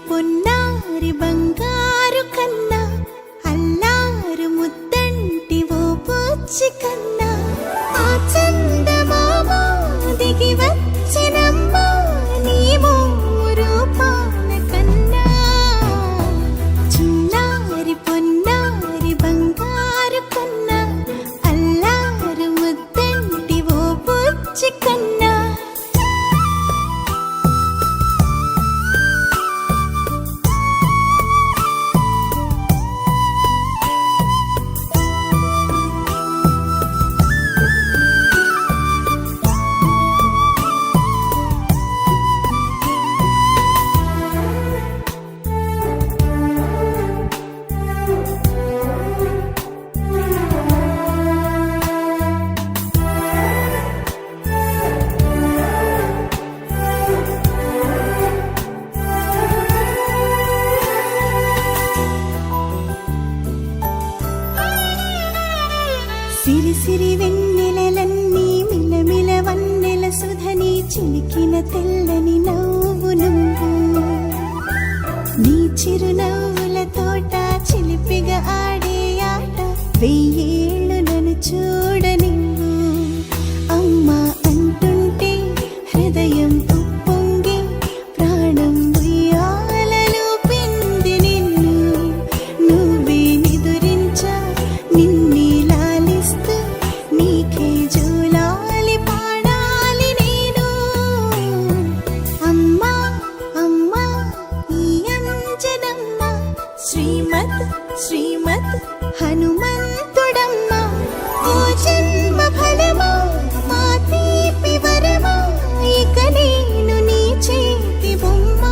పొన్నారి బంగారు కన్నా అల్లారు ముద్దంటి ఓ పూచి కన్నా ఆ చందమామ దిగి వచ్చినమ్మ నీ రూపాల కన్నా చిన్నారి పొన్నారి బంగారు కన్నా అల్లారు ముద్దంటి ఓ పూచి కన్నా సిరి సిరి వెన్నెలలన్నీ మిలమిల వన్నెల సుధని చిలికిన తెల్లని నవ్వు నువ్వు నీ చిరునవ్వుల తోట చిలిపిగా ఆడే ఆట వెయ్యేళ్ళు నన్ను చూడ నువ్వు అమ్మా అంటుంటే హృదయం ఉప్పొంగి ప్రాణం ఉయ్యాలలో పిండి నిన్ను నువ్వే నిదురించా నిన్నే నీకే జూలాలి పాడాలి నేను అమ్మా అమ్మా ఈ అంజనమ్మ శ్రీమత్ శ్రీమత్ హనుమంతుడమ్మ ఓ జన్మ ఫలమా మా తీపి వరమా ఇక నేను నీ చేతి బొమ్మ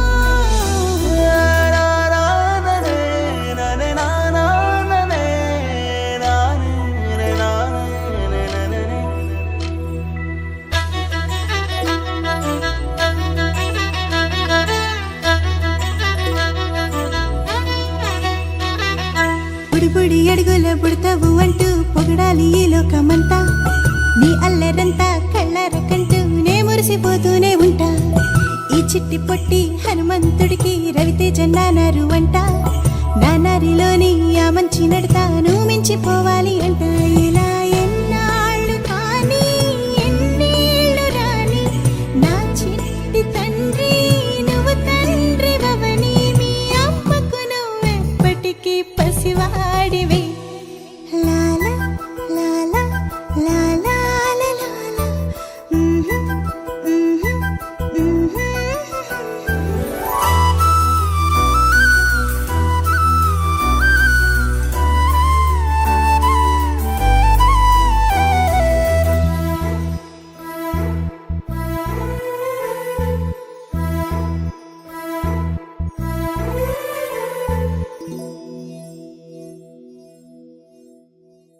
బుడి అడుగుల బుడతావు అంటూ పొగడాలి ఈ లోకమంతా నీ అల్లరంతా కళ్ళరకంటూ నే మురిసిపోతూనే ఉంటా ఈ చిట్టి పొట్టి హనుమంతుడికి రవితేజ నానారు అంట నానారిలోని ఆ మంచి నడతా నువ్వు మించిపోవాలి అంట ఇలా